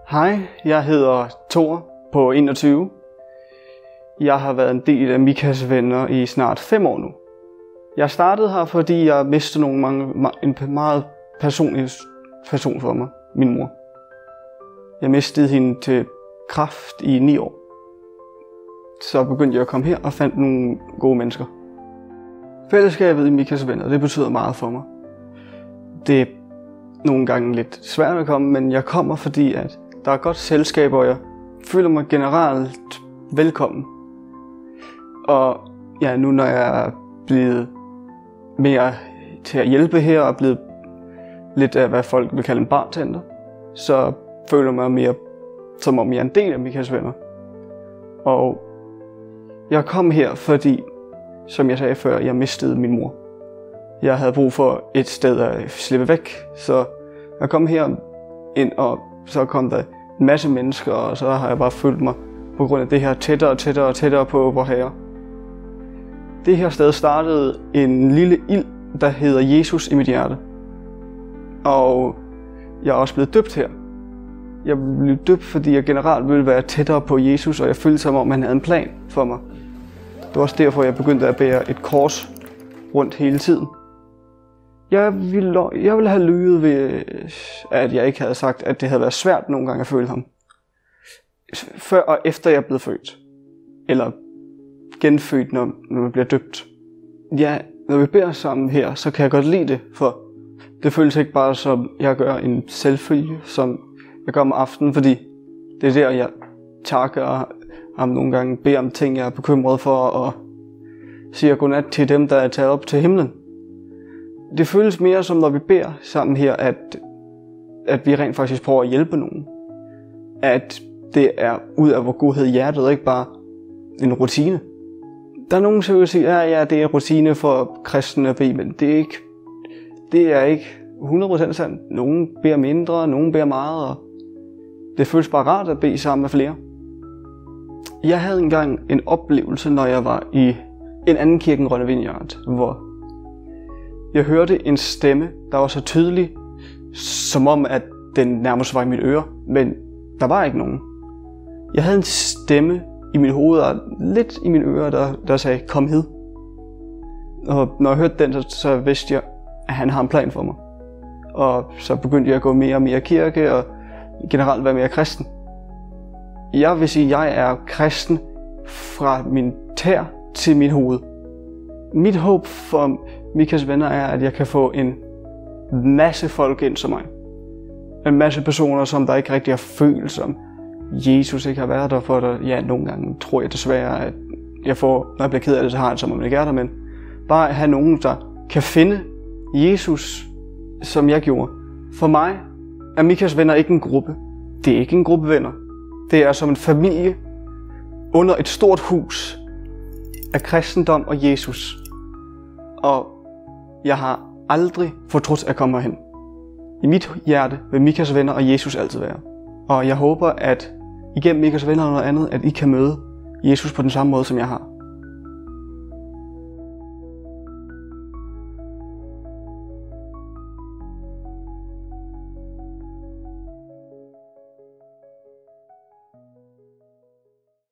Hej, jeg hedder Thor på 21. Jeg har været en del af Mikas venner i snart 5 år nu. Jeg startede her, fordi jeg mistede en meget personlig person for mig, min mor. Jeg mistede hende til kræft i 9 år. Så begyndte jeg at komme her og fandt nogle gode mennesker. Fællesskabet i Mikas venner, det betyder meget for mig. Det er nogle gange lidt svært at komme, men jeg kommer, fordi at der er godt selskab, og jeg føler mig generelt velkommen. Og ja, nu når jeg er blevet mere til at hjælpe her, og er blevet lidt af, hvad folk vil kalde en bartender, så føler jeg mig mere, som om jeg er en del af Mikas venner. Og jeg kom her, fordi, som jeg sagde før, jeg mistede min mor. Jeg havde brug for et sted at slippe væk, så jeg kom her ind, og så kom der en masse mennesker, og så har jeg bare følt mig på grund af det her tættere på vor Herre. Det her sted startede en lille ild, der hedder Jesus i mit hjerte. Og jeg er også blevet døbt her. Jeg blev døbt, fordi jeg generelt ville være tættere på Jesus, og jeg følte som om han havde en plan for mig. Det var også derfor, jeg begyndte at bære et kors rundt hele tiden. Jeg ville have lyvet ved, at jeg ikke havde sagt, at det havde været svært nogle gange at føle ham. Før og efter jeg blev født. Eller genfødt, når man bliver døbt. Ja, når vi beder sammen her, så kan jeg godt lide det, for det føles ikke bare som, jeg gør en selvfølge, som jeg gør om aftenen, fordi det er der, jeg takker ham nogle gange, beder om ting, jeg er bekymret for, og siger godnat til dem, der er taget op til himlen. Det føles mere som, når vi beder sammen her, at vi rent faktisk prøver at hjælpe nogen. At det er ud af vor godhed i hjertet, og ikke bare en rutine. Der er nogen, der vil sige, ja, det er rutine for kristne at bede, men det er ikke 100% sandt. Nogen beder mindre, nogen beder meget, og det føles bare rart at bede sammen med flere. Jeg havde engang en oplevelse, når jeg var i en anden kirke end Rønne Vineyard, hvor jeg hørte en stemme, der var så tydelig, som om at den nærmest var i mit øre, men der var ikke nogen. Jeg havde en stemme i mit hoved og lidt i mine ører, der sagde, kom hed. Og når jeg hørte den, så vidste jeg, at han har en plan for mig. Og så begyndte jeg at gå mere og mere kirke og generelt være mere kristen. Jeg vil sige, at jeg er kristen fra min tær til mit hoved. Mit håb for Mikas venner er, at jeg kan få en masse folk ind som mig. En masse personer, som der ikke rigtig har følt, som Jesus ikke har været der for dig. Ja, nogle gange tror jeg desværre, at jeg får, når jeg bliver ked af det, så har jeg det, som om jeg ikke er der, men bare at have nogen, der kan finde Jesus, som jeg gjorde. For mig er Mikas venner ikke en gruppe. Det er ikke en gruppe venner. Det er som en familie under et stort hus af kristendom og Jesus. Og jeg har aldrig fortrudt at komme herhen. I mit hjerte vil Mikas venner og Jesus altid være. Og jeg håber, at igennem Mikas venner og noget andet, at I kan møde Jesus på den samme måde, som jeg har.